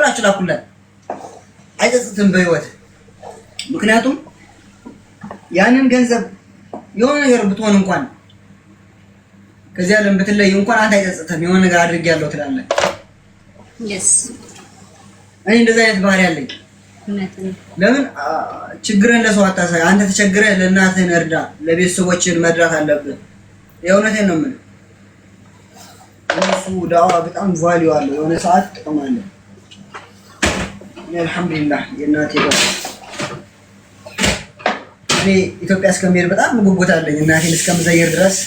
ብላችሁ ላኩለት። አይጸጽትም በህይወት ምክንያቱም ያንን ገንዘብ የሆነ ነገር ብትሆን እንኳን ከዚህ ዓለም ብትለይ እንኳን አንተ አይጸጽትም። የሆነ ነገር አድርጌያለሁ ትላለህ። እኔ እንደዛ አይነት ባህሪ አለኝ። ለምን ችግርን ለሰው አታሳይ። አንተ ተቸግረህ ለእናትህን እርዳ፣ ለቤተሰቦችህን መርዳት አለብህ። የእውነቴን ነው የምልህ። እሱ ዳዋ በጣም ቫልዩ አለው። የሆነ ሰዓት ጥቅም አለ። አልሐምዱሊላህ የእናቴ ዳዋ እኔ ኢትዮጵያ እስከምሄድ በጣም ጉጉት አለኝ እናቴን እስከምዘይር ድረስ።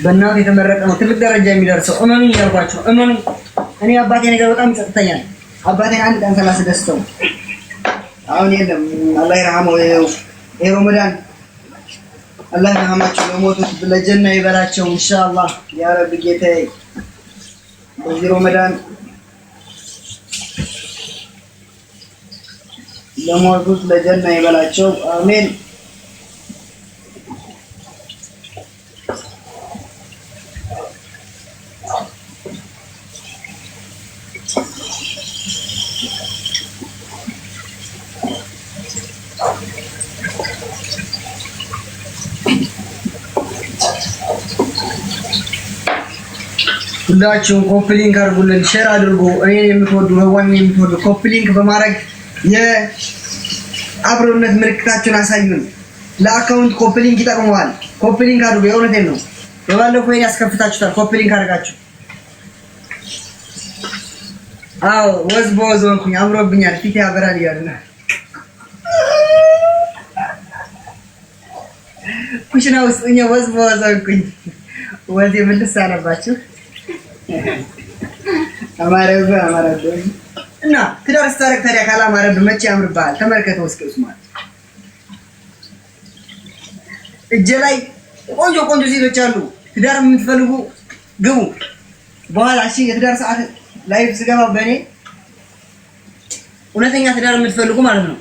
በእናት የተመረቀ ነው ትልቅ ደረጃ የሚደርሰው። እመኑኝ እያልኳቸው እመኑኝ። እኔ አባቴ ነገር በጣም ይጸጥተኛል። አባቴን አንድ ቀን ስላስደስተው አሁን የለም አላህ ይርሐመው። ይሄ ረመዳን አላህ ይርሐማቸው ለሞቱት ለጀና ይበላቸው ኢንሻአላህ ያ ረብ ጌታዬ። በዚህ ረመዳን ለሞቱት ለጀና ይበላቸው አሜን። ሁላችሁም ኮፕሊንክ አድርጉልን፣ ሼር አድርጉ። እኔን የምትወዱ ህዋን የምትወዱ ኮፕሊንክ በማድረግ የአብሮነት ምልክታችሁን አሳዩን። ለአካውንት ኮፕሊንክ ይጠቅመዋል። ኮፕሊንክ አድርጉ። የእውነቴን ነው። በባለፈው ይሄን ያስከፍታችሁታል። ኮፕሊንክ አድርጋችሁ አዎ ወዝ በወዝ ሆንኩኝ፣ አምሮብኛል፣ ፊቴ ያበራል እያሉና ኩሽና ውስጥ እኛ ወዝ በወዝ ሆንኩኝ። ወዝ የምልስ አለባችሁ አማረብህ እና ትዳር ስታረቅ ታዲያ ካላማረብህ መቼ ያምርብሃል? ተመልከተው እስኪ ኡስማን እጄ ላይ ቆንጆ ቆንጆ ሴቶች አሉ። ትዳር የምትፈልጉ ግቡ። በኋላ እሺ የትዳር ሰዓት ላይፍ ስገባ በእኔ እውነተኛ ትዳር የምትፈልጉ ማለት ነው።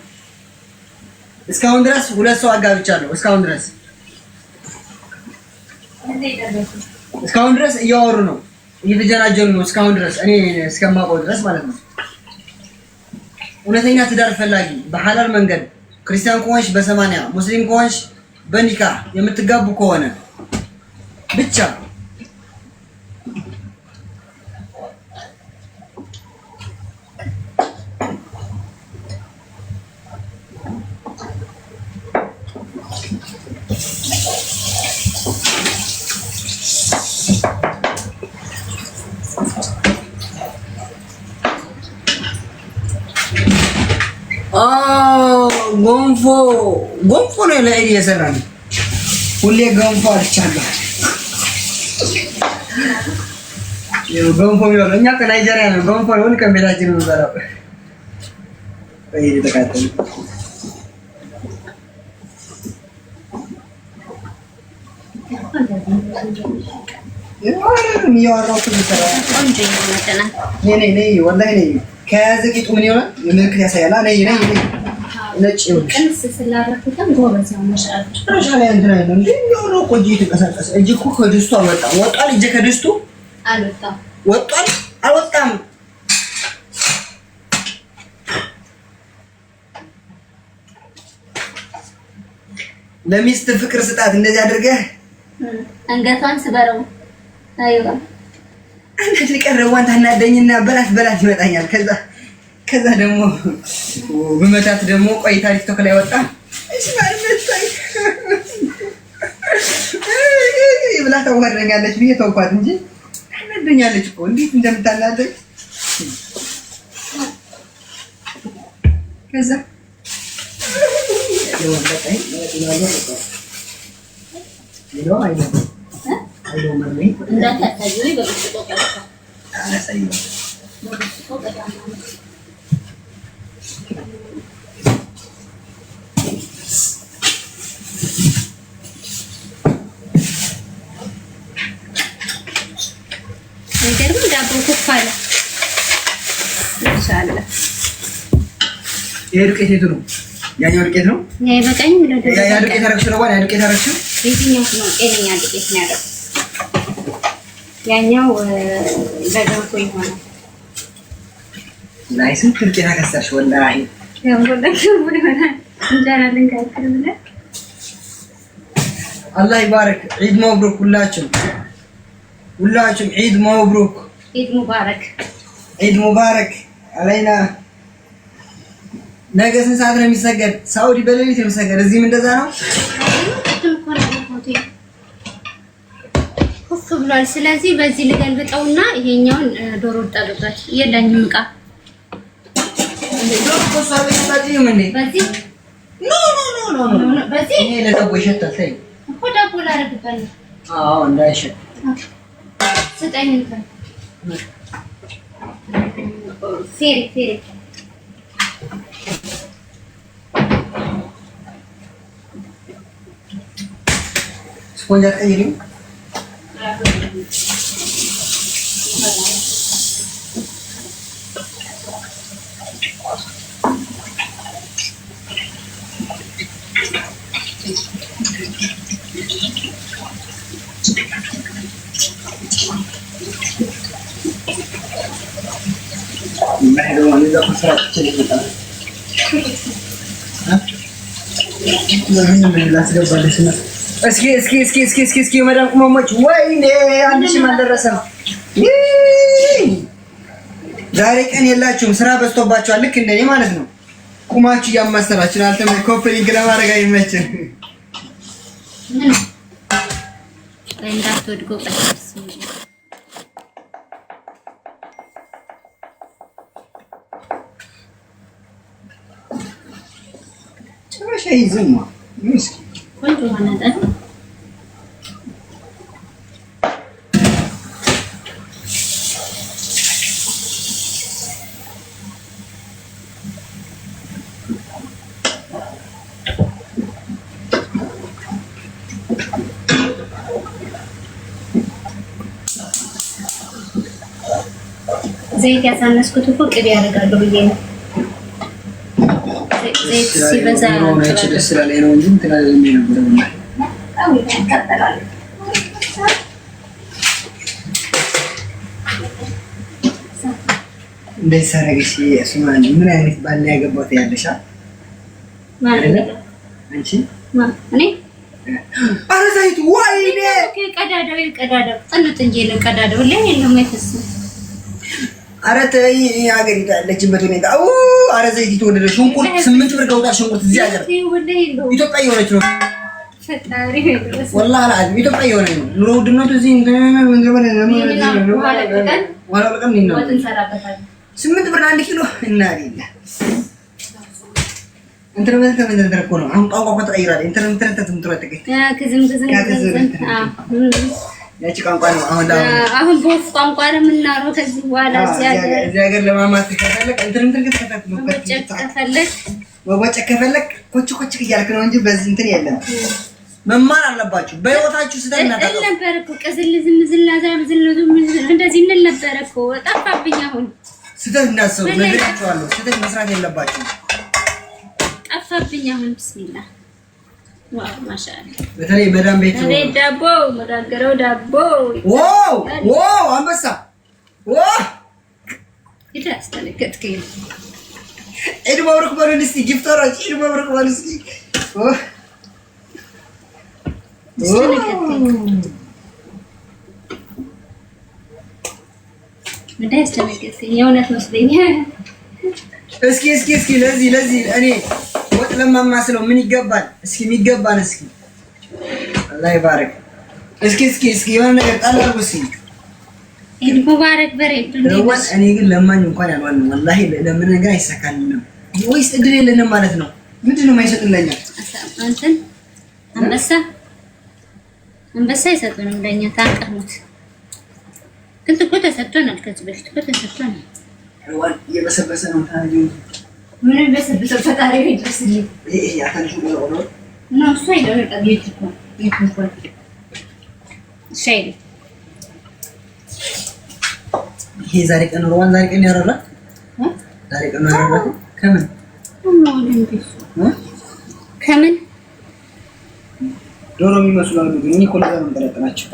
እስካሁን ድረስ 2 ሰው አጋብቻለሁ። እስካሁን ድረስ እያወሩ ነው፣ እየተጀናጀኑ ነው። እስካሁን ድረስ እኔ እስከማውቀው ድረስ ማለት ነው። እውነተኛ ትዳር ፈላጊ በሐላል መንገድ ክርስቲያን ከሆንሽ በ80 ሙስሊም ከሆንሽ በኒካህ የምትጋቡ ከሆነ ብቻ ጎንፎ ነው ለእኔ የሰራኝ። ሁሌ ገንፎ አልቻለሁ። ገንፎ ነው እኛ ከናይጄሪያ ነው። ገንፎ ነው ከሜዳችን ነው ዘራው ወይ ተካተል ከያዘቂቱ ምን ይሆናል? ምልክት ያሳያል። ነይ ነጭ ቀንስ ስላደረኩትም ጎበዝ ነው መሻል ላይ እንትን አይደለም እንዴ ነው ቆጂ ተቀሳቀሰ እጅ እኮ ከድስቱ አልወጣም። ወጣል እጅ ከድስቱ አልወጣም። ወጣል አልወጣም። ለሚስት ፍቅር ስጣት እንደዚህ አድርገህ አንገቷን ስበረው። አይዋ አንተ ትቀርዋን ታናደኝና በላት ይመጣኛል። ከዛ ደግሞ በመታት ደግሞ ቆይታ ቲክቶክ ላይ ወጣ። እሺ ማለት ብላ ታወራኛለች ብዬ ተውኳት እንጂ ታናደኛለች እኮ እንዴት እንደምታናደኝ። ከዛ የወጣኝ ነው አይደለም ማለት እንዳታሳዩኝ በብስጦ ቀረታ አሳዩ በብስጦ ቀረታ አይገርም? ዳቦ ኩፍ አለ። ኢንሻአላህ ዱቄት የቱ ነው? ያኛው ዱቄት ነው? ነይ በቃኝ ብለው ያ ዱቄት አረግሽ ነው? ያ ዱቄት አረግሽ? የትኛው ነው? ጤነኛ ዱቄት ነው ያለው። ያኛው በገንፎ ይሆናል። ላይ ስንት ዱቄት አከሰርሽ? ወላሂ እንጀራ ልንጋግር ብለን አላህ ይባረክ። ዒድ መብሩክ ሁላችሁም ዒድ መብሩክ። ዒድ ሙባረክ ዒድ ሙባረክ አለይና። ነገ ስንት ሰዓት ነው የሚሰገድ? ሳውዲ በሌሊት ነው የሚሰገድ። እዚህም እንደዛ ነው። ኩፍ ብሏል። ስለዚህ በዚህ ልገልብጠውና ይሄኛውን ዶሮ ጣልበት። የለኝም ዕቃ ዶሮ ቆሳለ ታዲም እንዴ? በዚህ ኖ በዚህ ይሄ ለዳቦ ይሸታል። ተይ እኮ ዳቦ ላደርግበት ነው። አዎ እንዳይሸት ስጠኝ እንትን ፌሪ ስፖንጅ አትቀይሪም? እስኪ መዳም ቅመሞች፣ ወይኔ አንድ ሺህም አልደረሰም። ዛሬ ቀን የላችሁም፣ ስራ በዝቶባችኋል። ልክ እንደኔ ማለት ነው። ቁማችሁ እያማሰላችሁ ነው። አልተመ ኮፕሊንግ ለማድረግ አይመችም። እንዳትወድቆ ቀስ ጭራሽ አይዝም። ምስኪን ቆንጆ ሆነ። ዘይት ያሳነስኩት እኮ ቅቤ ያደርጋለሁ ብዬ ነው። ዘይት ሲበዛ ነው ደስ ስላለኝ ነው እንጂ እንትን አይደለም የነበረው። አው ይቀጥላል። እንደዚህ ሳረግሽ ሱማን ምን አይነት ባል ነው ያገባሁት ያለሻ? ማለት አንቺ እኔ ኧረ ዘይቱ ወይኔ ቀዳዳው ጥንት እንጂ ነው ቀዳዳው ላይ የለም አይፈስም። ኧረ ተይ ሀገሪቱ ያለችበት ሁኔታ ኧረ ዘይት የተወደደ ሽንኩርት 8 ብር ገውጣ ሽንኩርት እዚህ ሀገር ኢትዮጵያ እየሆነች ነው። ፈጣሪ ወላሂ አልዓዚም ኢትዮጵያ እየሆነች ነው። ኑሮ ውድነቱ እዚህ ስምንት ብር አንድ ኪሎ እና አይደለ እንትን ምን እኮ ነው። አሁን ቋንቋ ተቀይራለች። እንትን ትምትረጥከኝ ያቺ ቋንቋ ነው። አሁን ቦፍ ቋንቋ ነው የምናወራው ከዚህ በኋላ እዚህ ሀገር ለማማት ከፈለክ እንትን ከፈለክ ኮች እያልክ ነው እንጂ በዚህ እንትን የለም። መማር አለባችሁ በህይወታችሁ። ስተናታው ነበር እኮ ቀዝልዝም ዝላዛም ዝልዙም እንደዚህ እንል ነበር እኮ ጠፋብኝ። አሁን ስተት እንዳሰው ነግራችኋለሁ። ስተት መስራት የለባችሁ። ጠፋብኝ አሁን ቢስሚላህ ዋው ማሻአላ። በተለይ መዳም ቤት ነው ዳቦ መጋገረው ዳቦ ዋው አንበሳ ይታስ ተለከትከኝ። ዒድ መብሩክ በሉን እስቲ ጊፍተሮች፣ ዒድ መብሩክ በሉ እስቲ። ምንድነው ያስተነገርከኝ? የእውነት መስለኝ። እስኪ ለዚህ እኔ ወጥ ለማማስለው ምን ይገባል? እስኪ የሚገባን እስኪ አላህ ይባረክ። እስኪ የሆነ ነገር ጣል አድርጉ እስኪ። ዒድ ሙባረክ በሬት እንደውስ እኔ ግን ለማኝ እንኳን ያልዋልነው ወላሂ ለምን ነገር አይሳካልንም ወይስ እድል የለንም ማለት ነው? ምንድነው የማይሰጥልኛ? አንተን አንበሳ ይሰጡንም ለኛ ታንቀሙት። ግን እኮ ተሰጥቶናል። ከዚህ በፊት እኮ ተሰጥቶናል። አይዋል እየበሰበሰ ነው ታዲያ ምን በሰብሰብ ፈጣሪ ይድረስልኝ። ያታንሹ ነው ነው እሱ አይደለም ጠቢት እኮ ይትንኳል ሻይ ይሄ ዛሬ ቀን ሮማን ዛሬ ቀን ያረላት ዛሬ ቀን ያረላት ከምን ከምን ዶሮ የሚመስሉ አሉ ግን እኮ ለዛ ነው የምጠረጥራቸው